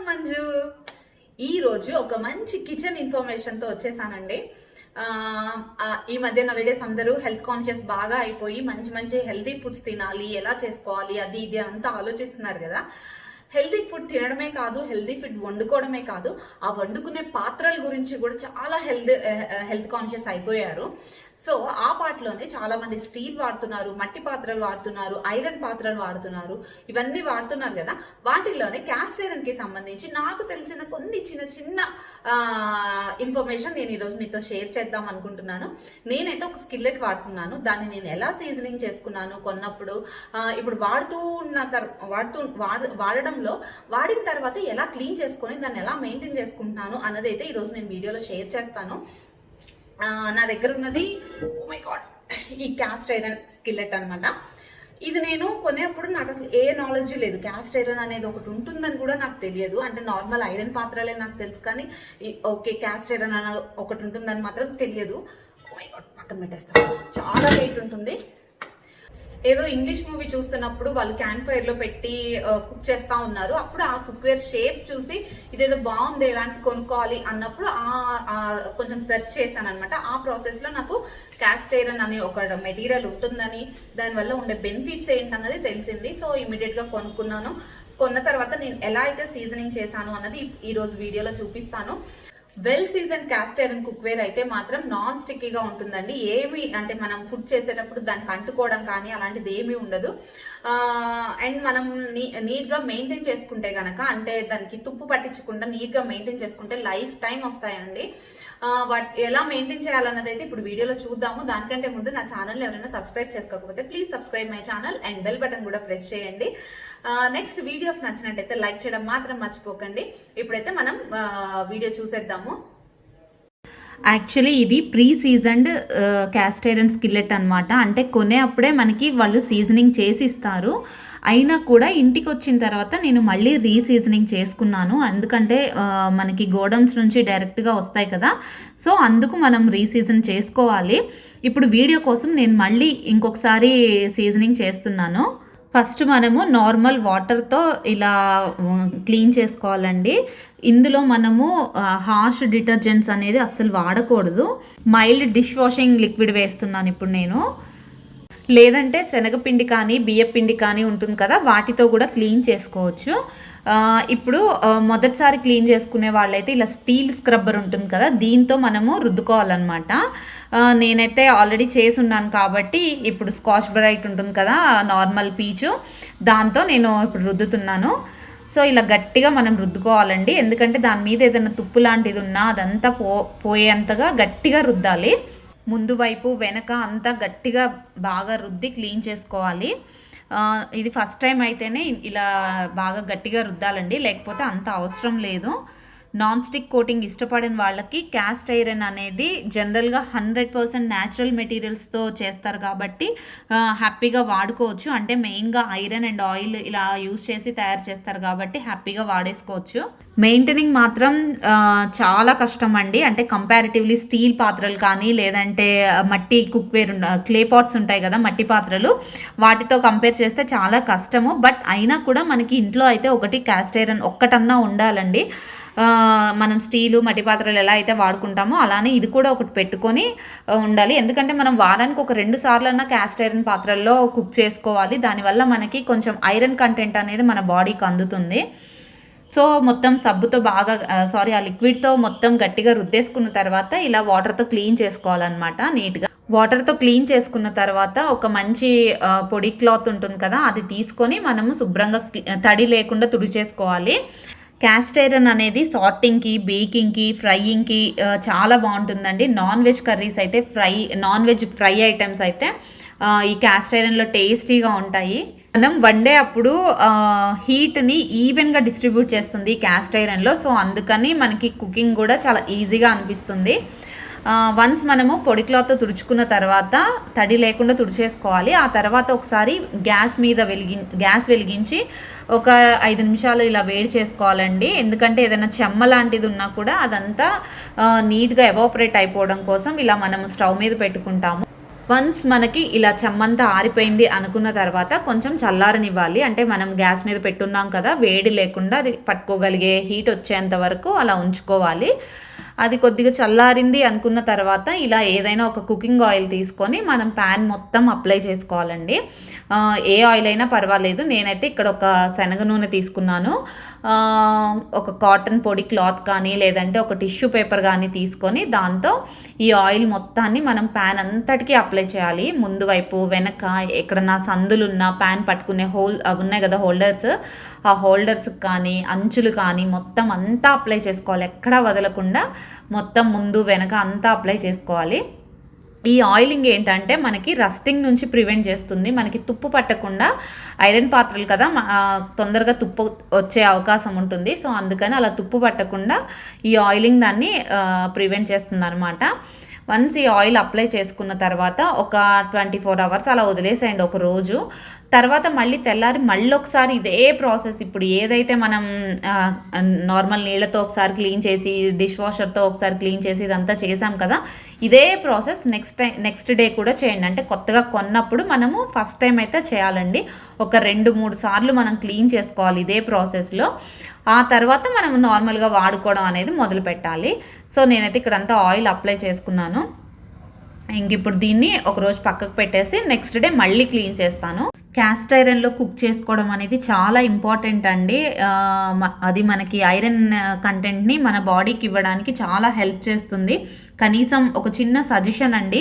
మంజు ఈ రోజు ఒక మంచి కిచెన్ ఇన్ఫర్మేషన్ తో వచ్చేసానండి. ఈ మధ్య నా వీడియోస్ అందరూ హెల్త్ కాన్షియస్ బాగా అయిపోయి మంచి మంచి హెల్తీ ఫుడ్స్ తినాలి, ఎలా చేసుకోవాలి అది ఇది అంతా ఆలోచిస్తున్నారు కదా. హెల్తీ ఫుడ్ తినడమే కాదు, హెల్తీ ఫుడ్ వండుకోవడమే కాదు, ఆ వండుకునే పాత్రల గురించి కూడా చాలా హెల్త్ కాన్షియస్ అయిపోయారు. సో ఆ పాటలోనే చాలా మంది స్టీల్ వాడుతున్నారు, మట్టి పాత్రలు వాడుతున్నారు, ఐరన్ పాత్రలు వాడుతున్నారు, ఇవన్నీ వాడుతున్నారు కదా. వాటిల్లోనే క్యాస్ట్ ఐరన్ కి సంబంధించి నాకు తెలిసిన కొన్ని చిన్న చిన్న ఇన్ఫర్మేషన్ నేను ఈరోజు మీతో షేర్ చేద్దాం అనుకుంటున్నాను. నేనైతే ఒక స్కిల్లెట్ వాడుతున్నాను, దాన్ని నేను ఎలా సీజనింగ్ చేసుకున్నాను కొన్నప్పుడు, ఇప్పుడు వాడడంలో వాడిన తర్వాత ఎలా క్లీన్ చేసుకొని దాన్ని ఎలా మెయింటైన్ చేసుకుంటున్నాను అన్నది అయితే ఈరోజు నేను వీడియోలో షేర్ చేస్తాను. నా దగ్గర ఉన్నది మై గాడ్ ఈ క్యాస్ట్ ఐరన్ స్కిల్లెట్ అనమాట. ఇది నేను కొనేప్పుడు నాకు అసలు ఏ నాలెడ్జ్ లేదు, క్యాస్ట్ ఐరన్ అనేది ఒకటి ఉంటుందని కూడా నాకు తెలియదు. అంటే నార్మల్ ఐరన్ పాత్రలే నాకు తెలుసు, కానీ ఓకే క్యాస్ట్ ఐరన్ అనే ఒకటి ఉంటుందని మాత్రం తెలియదు. మై గాడ్ పక్కన పెట్టేస్తాను, చాలా వెయిట్ ఉంటుంది. ఏదో ఇంగ్లీష్ మూవీ చూస్తున్నప్పుడు వాళ్ళు క్యాంప్ ఫైర్ లో పెట్టి కుక్ చేస్తా ఉన్నారు, అప్పుడు ఆ కుక్వేర్ షేప్ చూసి ఇదేదో బాగుంది ఎలాంటి కొనుక్కోవాలి అన్నప్పుడు కొంచెం సెర్చ్ చేశాను అనమాట. ఆ ప్రాసెస్ లో నాకు క్యాస్ట్ ఐరన్ అనే ఒక మెటీరియల్ ఉంటుందని, దానివల్ల ఉండే బెనిఫిట్స్ ఏంటన్నది తెలిసింది. సో ఇమీడియట్ గా కొనుక్కున్నాను. కొన్న తర్వాత నేను ఎలా అయితే సీజనింగ్ చేశాను అన్నది ఈ రోజు వీడియోలో చూపిస్తాను. Well season cast iron cookware అయితే మాత్రం నాన్ స్టిక్కీగా ఉంటుందండి. ఏమి అంటే మనం ఫుడ్ చేసేటప్పుడు దానికి అంటుకోవడం కానీ అలాంటిది ఏమీ ఉండదు. అండ్ మనం నీట్ గా మెయింటైన్ చేసుకుంటే గనక, అంటే దానికి తుప్పు పట్టించకుండా నీట్ గా మెయింటైన్ చేసుకుంటే లైఫ్ టైం వస్తాయండి. ఎలా మెయింటైన్ చేయాలన్నది అయితే ఇప్పుడు వీడియోలో చూద్దాము. దానికంటే ముందు నా ఛానల్ ఎవరైనా సబ్స్క్రైబ్ చేసుకోకపోతే please subscribe my channel and bell button కూడా ప్రెస్ చేయండి. నెక్స్ట్ వీడియోస్ నచ్చినట్టయితే లైక్ చేయడం మాత్రం మర్చిపోకండి. ఇప్పుడైతే మనం వీడియో చూసేద్దాము. యాక్చువల్లీ ఇది pre seasoned cast iron skillet అనమాట. అంటే కొనే అప్పుడే మనకి వాళ్ళు సీజనింగ్ చేసి ఇస్తారు. అయినా కూడా ఇంటికి వచ్చిన తర్వాత నేను మళ్ళీ రీసీజనింగ్ చేసుకున్నాను, ఎందుకంటే మనకి గోడౌన్స్ నుంచి డైరెక్ట్గా వస్తాయి కదా. సో అందుకు మనం రీసీజన్ చేసుకోవాలి. ఇప్పుడు వీడియో కోసం నేను మళ్ళీ ఇంకొకసారి సీజనింగ్ చేస్తున్నాను. ఫస్ట్ మనము నార్మల్ వాటర్తో ఇలా క్లీన్ చేసుకోవాలండి. ఇందులో మనము హార్ష్ డిటర్జెంట్స్ అనేది అస్సలు వాడకూడదు. మైల్డ్ డిష్ వాషింగ్ లిక్విడ్ వేస్తున్నాను ఇప్పుడు నేను. లేదంటే శనగపిండి కానీ బియ్యపిండి కానీ ఉంటుంది కదా, వాటితో కూడా క్లీన్ చేసుకోవచ్చు. ఇప్పుడు మొదటిసారి క్లీన్ చేసుకునే వాళ్ళైతే ఇలా స్టీల్ స్క్రబ్బర్ ఉంటుంది కదా, దీంతో మనము రుద్దుకోవాలన్నమాట. నేనైతే ఆల్రెడీ చేసి ఉన్నాను కాబట్టి ఇప్పుడు స్కాచ్ బ్రైట్ ఉంటుంది కదా, నార్మల్ పీచు, దాంతో నేను ఇప్పుడు రుద్దుతున్నాను. సో ఇలా గట్టిగా మనం రుద్దుకోవాలండి, ఎందుకంటే దాని మీద ఏదైనా తుప్పు లాంటిది ఉన్నా అదంతా పోయేంతగా గట్టిగా రుద్దాలి. ముందు వైపు వెనక అంతా గట్టిగా బాగా రుద్ది క్లీన్ చేసుకోవాలి. ఇది ఫస్ట్ టైం అయితేనే ఇలా బాగా గట్టిగా రుద్దాలండి, లేకపోతే అంత అవసరం లేదు. నాన్ స్టిక్ కోటింగ్ ఇష్టపడిన వాళ్ళకి క్యాస్ట్ ఐరన్ అనేది జనరల్గా 100% న్యాచురల్ మెటీరియల్స్తో చేస్తారు కాబట్టి హ్యాపీగా వాడుకోవచ్చు. అంటే మెయిన్గా ఐరన్ అండ్ ఆయిల్ ఇలా యూజ్ చేసి తయారు చేస్తారు కాబట్టి హ్యాపీగా వాడేసుకోవచ్చు. మెయింటైనింగ్ మాత్రం చాలా కష్టం అండి. అంటే కంపారిటివ్లీ స్టీల్ పాత్రలు కానీ లేదంటే మట్టి కుక్వేర్ క్లే పాట్స్ ఉంటాయి కదా, మట్టి పాత్రలు, వాటితో కంపేర్ చేస్తే చాలా కష్టము. బట్ అయినా కూడా మనకి ఇంట్లో అయితే ఒకటి క్యాస్ట్ ఐరన్ ఒక్కటన్నా ఉండాలండి. మనం స్టీలు మట్టి పాత్రలు ఎలా అయితే వాడుకుంటామో అలానే ఇది కూడా ఒకటి పెట్టుకొని ఉండాలి. ఎందుకంటే మనం వారానికి ఒక 2 సార్లన్నా క్యాస్ట్ ఐరన్ పాత్రల్లో కుక్ చేసుకోవాలి. దానివల్ల మనకి కొంచెం ఐరన్ కంటెంట్ అనేది మన బాడీకి అందుతుంది. సో మొత్తం సబ్బుతో బాగా ఆ లిక్విడ్తో మొత్తం గట్టిగా రుద్దేసుకున్న తర్వాత ఇలా వాటర్తో క్లీన్ చేసుకోవాలన్నమాట. నీట్గా వాటర్తో క్లీన్ చేసుకున్న తర్వాత ఒక మంచి పొడి క్లాత్ ఉంటుంది కదా, అది తీసుకొని మనము శుభ్రంగా తడి లేకుండా తుడిచేసుకోవాలి. క్యాస్ట్ ఐరన్ అనేది సార్టింగ్కి, బేకింగ్కి, ఫ్రైయింగ్కి చాలా బాగుంటుందండి. నాన్ వెజ్ కర్రీస్ అయితే నాన్ వెజ్ ఫ్రై ఐటమ్స్ అయితే ఈ క్యాస్ట్ ఐరన్లో టేస్టీగా ఉంటాయి. మనం వండే అప్పుడు హీట్ని ఈవెన్గా డిస్ట్రిబ్యూట్ చేస్తుంది క్యాస్ట్ ఐరన్లో. సో అందుకని మనకి కుకింగ్ కూడా చాలా ఈజీగా అనిపిస్తుంది. వన్స్ మనము పొడి క్లాత్తో తుడుచుకున్న తర్వాత తడి లేకుండా తుడిచేసుకోవాలి. ఆ తర్వాత ఒకసారి గ్యాస్ వెలిగించి ఒక 5 నిమిషాలు ఇలా వేడి చేసుకోవాలండి. ఎందుకంటే ఏదైనా చెమ్మ లాంటిది ఉన్నా కూడా అదంతా నీట్గా ఎవాపరేట్ అయిపోవడం కోసం ఇలా మనము స్టవ్ మీద పెట్టుకుంటాము. వన్స్ మనకి ఇలా చెమ్మంతా ఆరిపోయింది అనుకున్న తర్వాత కొంచెం చల్లారనివ్వాలి. అంటే మనం గ్యాస్ మీద పెట్టున్నాం కదా, వేడి లేకుండా అది పట్టుకోగలిగే హీట్ వచ్చేంత వరకు అలా ఉంచుకోవాలి. అది కొద్దిగా చల్లారింది అనుకున్న తర్వాత ఇలా ఏదైనా ఒక కుకింగ్ ఆయిల్ తీసుకొని మనం ప్యాన్ మొత్తం అప్లై చేసుకోవాలండి. ఏ ఆయిల్ అయినా పర్వాలేదు. నేనైతే ఇక్కడ ఒక శనగ నూనె తీసుకున్నాను. ఒక కాటన్ పొడి క్లాత్ కానీ లేదంటే ఒక టిష్యూ పేపర్ కానీ తీసుకొని దాంతో ఈ ఆయిల్ మొత్తాన్ని మనం ప్యాన్ అంతటికీ అప్లై చేయాలి. ముందు వైపు వెనక ఎక్కడన్నా సందులున్న ప్యాన్ పట్టుకునే ఉన్నాయి కదా హోల్డర్స్, ఆ హోల్డర్స్కి కానీ అంచులు కానీ మొత్తం అంతా అప్లై చేసుకోవాలి. ఎక్కడా వదలకుండా మొత్తం ముందు వెనక అంతా అప్లై చేసుకోవాలి. ఈ ఆయిలింగ్ ఏంటంటే మనకి రస్టింగ్ నుంచి ప్రివెంట్ చేస్తుంది. మనకి తుప్పు పట్టకుండా, ఐరన్ పాత్రలు కదా తొందరగా తుప్పు వచ్చే అవకాశం ఉంటుంది. సో అందుకని అలా తుప్పు పట్టకుండా ఈ ఆయిలింగ్ దాన్ని ప్రివెంట్ చేస్తుంది అనమాట. వన్స్ ఈ ఆయిల్ అప్లై చేసుకున్న తర్వాత ఒక 24 అవర్స్ అలా వదిలేసేయండి ఒక రోజు. తర్వాత మళ్ళీ తెల్లారి మళ్ళీ ఒకసారి ఇదే ప్రాసెస్, ఇప్పుడు ఏదైతే మనం నార్మల్ నీళ్ళతో ఒకసారి క్లీన్ చేసి డిష్ వాషర్తో ఒకసారి క్లీన్ చేసి ఇదంతా చేసాం కదా, ఇదే ప్రాసెస్ నెక్స్ట్ డే కూడా చేయండి. అంటే కొత్తగా కొన్నప్పుడు మనము ఫస్ట్ టైం అయితే చేయాలండి. ఒక 2-3 సార్లు మనం క్లీన్ చేసుకోవాలి ఇదే ప్రాసెస్లో. ఆ తర్వాత మనం నార్మల్గా వాడుకోవడం అనేది మొదలు పెట్టాలి. సో నేనైతే ఇక్కడంతా ఆయిల్ అప్లై చేసుకున్నాను. ఇంక ఇప్పుడు దీన్ని ఒకరోజు పక్కకు పెట్టేసి నెక్స్ట్ డే మళ్ళీ క్లీన్ చేస్తాను. క్యాస్ట్ ఐరన్లో కుక్ చేసుకోవడం అనేది చాలా ఇంపార్టెంట్ అండి. అది మనకి ఐరన్ కంటెంట్ని మన బాడీకి ఇవ్వడానికి చాలా హెల్ప్ చేస్తుంది. కనీసం ఒక చిన్న సజెషన్ అండి,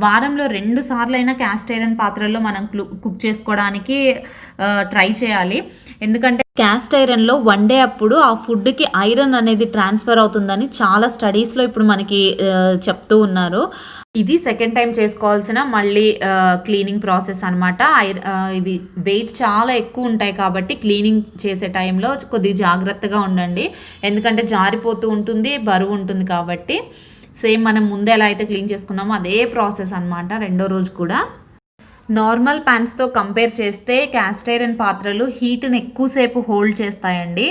వారంలో 2 సార్లైనా క్యాస్ట్ ఐరన్ పాత్రల్లో మనం కుక్ చేసుకోవడానికి ట్రై చేయాలి. ఎందుకంటే క్యాస్ట్ ఐరన్లో వండే అప్పుడు ఆ ఫుడ్కి ఐరన్ అనేది ట్రాన్స్ఫర్ అవుతుందని చాలా స్టడీస్లో ఇప్పుడు మనకి చెప్తూ ఉన్నారు. ఇది సెకండ్ టైం చేసుకోవాల్సిన మళ్ళీ క్లీనింగ్ ప్రాసెస్ అనమాట. ఇవి వెయిట్ చాలా ఎక్కువ ఉంటాయి కాబట్టి క్లీనింగ్ చేసే టైంలో కొద్దిగా జాగ్రత్తగా ఉండండి. ఎందుకంటే జారిపోతూ ఉంటుంది, బరువు ఉంటుంది కాబట్టి. సేమ్ మనం ముందే ఎలా అయితే క్లీన్ చేసుకున్నామో అదే ప్రాసెస్ అనమాట రెండో రోజు కూడా. నార్మల్ ప్యాన్స్తో కంపేర్ చేస్తే క్యాస్ట్ ఐరన్ పాత్రలు హీట్ని ఎక్కువసేపు హోల్డ్ చేస్తాయండి.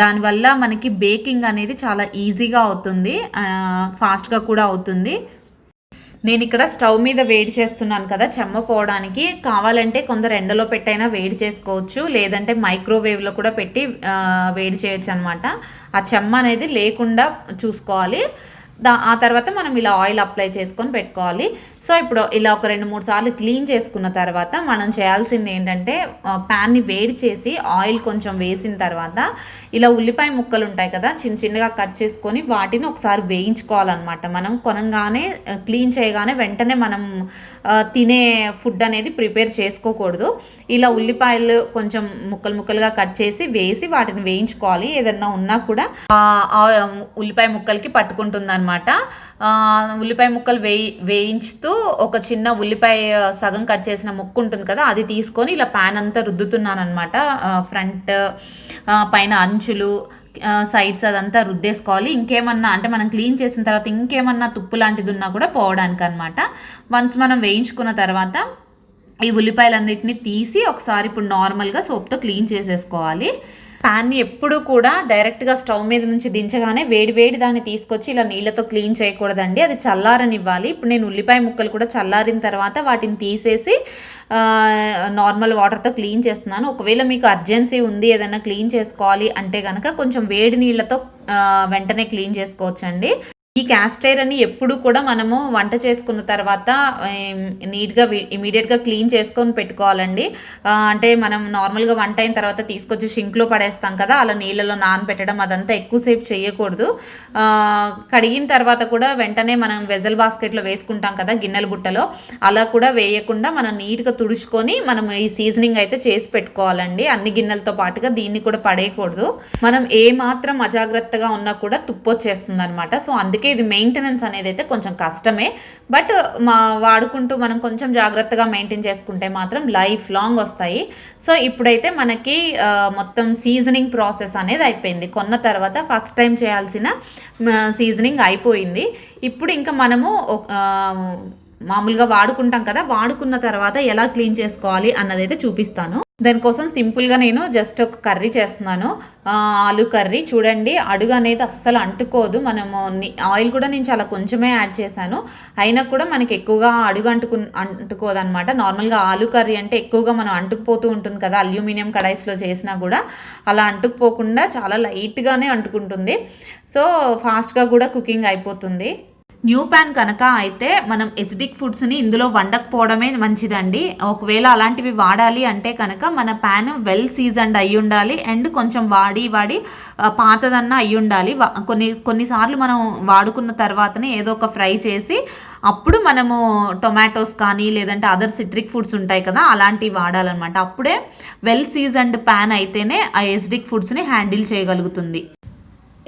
దానివల్ల మనకి బేకింగ్ అనేది చాలా ఈజీగా అవుతుంది, ఫాస్ట్గా కూడా అవుతుంది. నేను ఇక్కడ స్టవ్ మీద వేడి చేస్తున్నాను కదా చెమ్మ పోవడానికి. కావాలంటే కొందరు ఎండలో పెట్టైనా వేడి చేసుకోవచ్చు, లేదంటే మైక్రోవేవ్లో కూడా పెట్టి వేడి చేయొచ్చు అనమాట. ఆ చెమ్మ అనేది లేకుండా చూసుకోవాలి. ఆ తర్వాత మనం ఇలా ఆయిల్ అప్లై చేసుకొని పెట్టుకోవాలి. సో ఇప్పుడు ఇలా ఒక 2-3 సార్లు క్లీన్ చేసుకున్న తర్వాత మనం చేయాల్సింది ఏంటంటే ప్యాన్ని వేడి చేసి ఆయిల్ కొంచెం వేసిన తర్వాత ఇలా ఉల్లిపాయ ముక్కలు ఉంటాయి కదా చిన్నగా కట్ చేసుకొని వాటిని ఒకసారి వేయించుకోవాలన్నమాట. మనం కొనంగానే క్లీన్ చేయగానే వెంటనే మనం తినే ఫుడ్ అనేది ప్రిపేర్ చేసుకోకూడదు. ఇలా ఉల్లిపాయలు కొంచెం ముక్కలుగా కట్ చేసి వేసి వాటిని వేయించుకోవాలి. ఏదన్నా ఉన్నా కూడా ఉల్లిపాయ ముక్కలకి పట్టుకుంటుంది అనమాట. ఉల్లిపాయ ముక్కలు వేయించుతూ ఒక చిన్న ఉల్లిపాయ సగం కట్ చేసిన ముక్క ఉంటుంది కదా అది తీసుకొని ఇలా ప్యాన్ అంతా రుద్దుతున్నాను అనమాట. ఫ్రంట్ పైన అంచులు సైడ్స్ అదంతా రుద్దేసుకోవాలి. ఇంకేమన్నా అంటే మనం క్లీన్ చేసిన తర్వాత ఇంకేమన్నా తుప్పు లాంటిది ఉన్నా కూడా పోవడానికి అనమాట. వన్స్ మనం వేయించుకున్న తర్వాత ఈ ఉల్లిపాయలన్నిటిని తీసి ఒకసారి ఇప్పుడు నార్మల్గా సోప్తో క్లీన్ చేసేసుకోవాలి. ప్యాన్ని ఎప్పుడు కూడా డైరెక్ట్గా స్టవ్ మీద నుంచి దించగానే వేడి దాన్ని తీసుకొచ్చి ఇలా నీళ్ళతో క్లీన్ చేయకూడదండి, అది చల్లారనివ్వాలి. ఇప్పుడు నేను ఉల్లిపాయ ముక్కలు కూడా చల్లారిన తర్వాత వాటిని తీసేసి నార్మల్ వాటర్తో క్లీన్ చేస్తున్నాను. ఒకవేళ మీకు అర్జెన్సీ ఉంది ఏదైనా క్లీన్ చేసుకోవాలి అంటే కనుక కొంచెం వేడి నీళ్ళతో వెంటనే క్లీన్ చేసుకోవచ్చండి. ఈ క్యాస్ట్ ఐరన్ని ఎప్పుడు కూడా మనము వంట చేసుకున్న తర్వాత నీట్గా ఇమీడియట్గా క్లీన్ చేసుకొని పెట్టుకోవాలండి. అంటే మనం నార్మల్గా వంట అయిన తర్వాత తీసుకొచ్చి షింక్లో పడేస్తాం కదా, అలా నీళ్ళలో నానబెట్టడం అదంతా ఎక్కువసేపు చేయకూడదు. కడిగిన తర్వాత కూడా వెంటనే మనం వెజల్ బాస్కెట్లో వేసుకుంటాం కదా గిన్నెల బుట్టలో, అలా కూడా వేయకుండా మనం నీట్గా తుడుచుకొని మనం ఈ సీజనింగ్ అయితే చేసి పెట్టుకోవాలండి. అన్ని గిన్నెలతో పాటుగా దీన్ని కూడా పడేయకూడదు. మనం ఏ మాత్రం అజాగ్రత్తగా ఉన్నా కూడా తుప్పు వచ్చేస్తుంది అనమాట. సో అందుకే ఇది మెయింటెనెన్స్ అనేది అయితే కొంచెం కష్టమే, బట్ వాడుకుంటూ మనం కొంచెం జాగ్రత్తగా మెయింటైన్ చేసుకుంటే మాత్రం లైఫ్ లాంగ్ వస్తాయి. సో ఇప్పుడైతే మనకి మొత్తం సీజనింగ్ ప్రాసెస్ అనేది అయిపోయింది. కొన్న తర్వాత ఫస్ట్ టైం చేయాల్సిన సీజనింగ్ అయిపోయింది. ఇప్పుడు ఇంకా మనము మామూలుగా వాడుకుంటాం కదా, వాడుకున్న తర్వాత ఎలా క్లీన్ చేసుకోవాలి అన్నదైతే చూపిస్తాను. దానికోసం సింపుల్గా నేను జస్ట్ ఒక కర్రీ చేస్తున్నాను, ఆలు కర్రీ. చూడండి, అడుగు అనేది అస్సలు అంటుకోదు. మనము ఆయిల్ కూడా నేను చాలా కొంచెమే యాడ్ చేశాను, అయినా కూడా మనకి ఎక్కువగా అడుగు అంటుకోదు అనమాట. నార్మల్గా ఆలు కర్రీ అంటే ఎక్కువగా మనం అంటుకుపోతూ ఉంటుంది కదా, అల్యూమినియం కడాయిస్లో చేసినా కూడా అలా అంటుకుపోకుండా చాలా లైట్గానే అంటుకుంటుంది. సో ఫాస్ట్గా కూడా కుకింగ్ అయిపోతుంది. న్యూ ప్యాన్ కనుక అయితే మనం ఎసిడిక్ ఫుడ్స్ని ఇందులో వండకపోవడమే మంచిదండి. ఒకవేళ అలాంటివి వాడాలి అంటే కనుక మన ప్యాన్ వెల్ సీజన్డ్ అయి ఉండాలి, అండ్ కొంచెం వాడి పాతదన్నా అయి ఉండాలి. కొన్నిసార్లు మనం వాడుకున్న తర్వాతనే ఏదో ఒక ఫ్రై చేసి అప్పుడు మనము టొమాటోస్ కానీ లేదంటే అదర్ సిట్రిక్ ఫుడ్స్ ఉంటాయి కదా, అలాంటివి వాడాలన్నమాట. అప్పుడే వెల్ సీజన్డ్ ప్యాన్ అయితేనే ఆ ఎసిడిక్ ఫుడ్స్ని హ్యాండిల్ చేయగలుగుతుంది.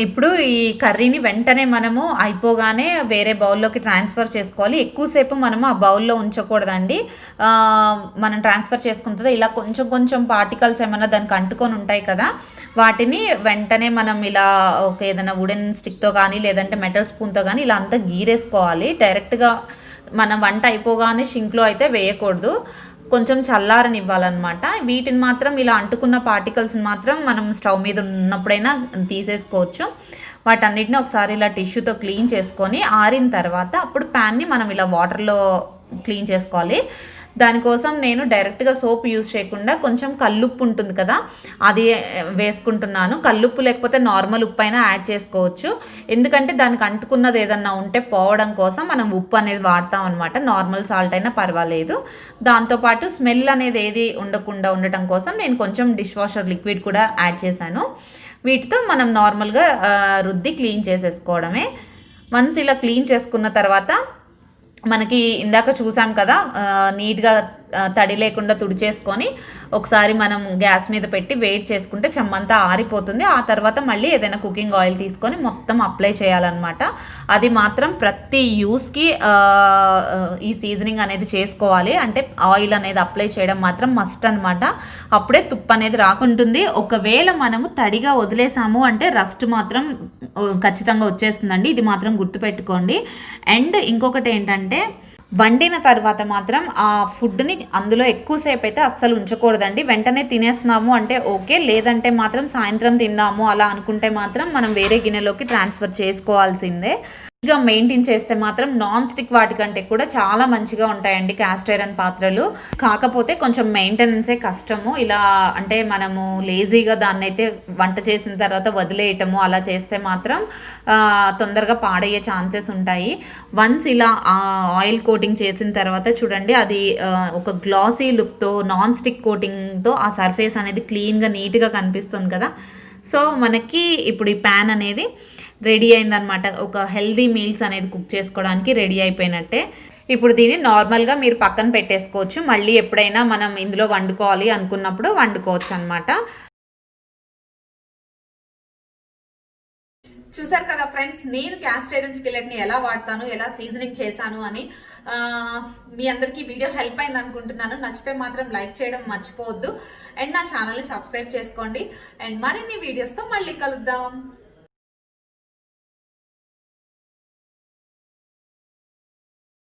ఇప్పుడు ఈ కర్రీని వెంటనే మనము అయిపోగానే వేరే బౌల్లోకి ట్రాన్స్ఫర్ చేసుకోవాలి. ఎక్కువసేపు మనము ఆ బౌల్లో ఉంచకూడదండి. మనం ట్రాన్స్ఫర్ చేసుకున్న తర్వాత ఇలా కొంచెం కొంచెం పార్టికల్స్ ఏమైనా దానికి అంటుకొని ఉంటాయి కదా, వాటిని వెంటనే మనం ఇలా ఒక ఏదైనా వుడెన్ స్టిక్తో కానీ లేదంటే మెటల్ స్పూన్తో కానీ ఇలా అంతా గీరేసుకోవాలి. డైరెక్ట్గా మనం వంట అయిపోగానే షింక్లో అయితే వేయకూడదు, కొంచెం చల్లారనివ్వాలన్నమాట. వీటిని మాత్రం ఇలా అంటుకున్న పార్టికల్స్ని మాత్రం మనం స్టవ్ మీద ఉన్నప్పుడైనా తీసేసుకోవచ్చు. వాటన్నిటిని ఒకసారి ఇలా టిష్యూతో క్లీన్ చేసుకొని ఆరిన తర్వాత అప్పుడు ప్యాన్ని మనం ఇలా వాటర్లో క్లీన్ చేసుకోవాలి. దానికోసం నేను డైరెక్ట్గా సోప్ యూజ్ చేయకుండా కొంచెం కల్లుప్పు ఉంటుంది కదా, అది వేసుకుంటున్నాను. కల్లుప్పు లేకపోతే నార్మల్ ఉప్పు అయినా యాడ్ చేసుకోవచ్చు, ఎందుకంటే దానికి అంటుకున్నది ఏదన్నా ఉంటే పోవడం కోసం మనం ఉప్పు అనేది వాడతాం అనమాట. నార్మల్ సాల్ట్ అయినా పర్వాలేదు. దాంతోపాటు స్మెల్ అనేది ఏది ఉండకుండా ఉండటం కోసం నేను కొంచెం డిష్ వాషర్ లిక్విడ్ కూడా యాడ్ చేశాను. వీటితో మనం నార్మల్గా రుద్ది క్లీన్ చేసేసుకోవడమే. వన్స్ ఇలా క్లీన్ చేసుకున్న తర్వాత మనకి ఇందాక చూసాం కదా, నీట్గా తడి లేకుండా తుడిచేసుకొని ఒకసారి మనం గ్యాస్ మీద పెట్టి వెయిట్ చేసుకుంటే చెమ్మంతా ఆరిపోతుంది. ఆ తర్వాత మళ్ళీ ఏదైనా కుకింగ్ ఆయిల్ తీసుకొని మొత్తం అప్లై చేయాలన్నమాట. అది మాత్రం ప్రతి యూస్కి ఈ సీజనింగ్ అనేది చేసుకోవాలి. అంటే ఆయిల్ అనేది అప్లై చేయడం మాత్రం మస్ట్ అనమాట, అప్పుడే తుప్పు అనేది రాకుంటుంది. ఒకవేళ మనము తడిగా వదిలేసాము అంటే రస్ట్ మాత్రం ఖచ్చితంగా వచ్చేస్తుందండి, ఇది మాత్రం గుర్తుపెట్టుకోండి. అండ్ ఇంకొకటి ఏంటంటే వండిన తర్వాత మాత్రం ఆ ఫుడ్ని అందులో ఎక్కువసేపు అయితే అస్సలు ఉంచకూడదండి. వెంటనే తినేస్తున్నాము అంటే ఓకే, లేదంటే మాత్రం సాయంత్రం తిందాము అలా అనుకుంటే మాత్రం మనం వేరే గిన్నెలోకి ట్రాన్స్ఫర్ చేసుకోవాల్సిందే. ఇక మెయింటైన్ చేస్తే మాత్రం నాన్ స్టిక్ వాటికంటే కూడా చాలా మంచిగా ఉంటాయండి క్యాస్ట్ ఐరన్ పాత్రలు. కాకపోతే కొంచెం మెయింటెనెన్సే కష్టము. ఇలా అంటే మనము లేజీగా దాన్ని అయితే వంట చేసిన తర్వాత వదిలేయటము అలా చేస్తే మాత్రం తొందరగా పాడయ్యే ఛాన్సెస్ ఉంటాయి. వన్స్ ఇలా ఆయిల్ కోటింగ్ చేసిన తర్వాత చూడండి, అది ఒక గ్లాసీ లుక్తో నాన్ స్టిక్ కోటింగ్తో ఆ సర్ఫేస్ అనేది క్లీన్గా నీట్గా కనిపిస్తుంది కదా. సో మనకి ఇప్పుడు ఈ ప్యాన్ అనేది రెడీ అయిందనమాట. ఒక హెల్దీ మీల్స్ అనేది కుక్ చేసుకోవడానికి రెడీ అయిపోయినట్టే. ఇప్పుడు దీన్ని నార్మల్గా మీరు పక్కన పెట్టేసుకోవచ్చు, మళ్ళీ ఎప్పుడైనా మనం ఇందులో వండుకోవాలి అనుకున్నప్పుడు వండుకోవచ్చు అనమాట. చూసారు కదా ఫ్రెండ్స్, నేను క్యాస్ట్ ఐరన్ స్కిల్లెట్ని ఎలా వాడతాను, ఎలా సీజనింగ్ చేశాను అని. మీ అందరికీ వీడియో హెల్ప్ అయింది అనుకుంటున్నాను. నచ్చితే మాత్రం లైక్ చేయడం మర్చిపోవద్దు, అండ్ నా ఛానల్ని సబ్స్క్రైబ్ చేసుకోండి. అండ్ మరిన్ని వీడియోస్తో మళ్ళీ కలుద్దాం.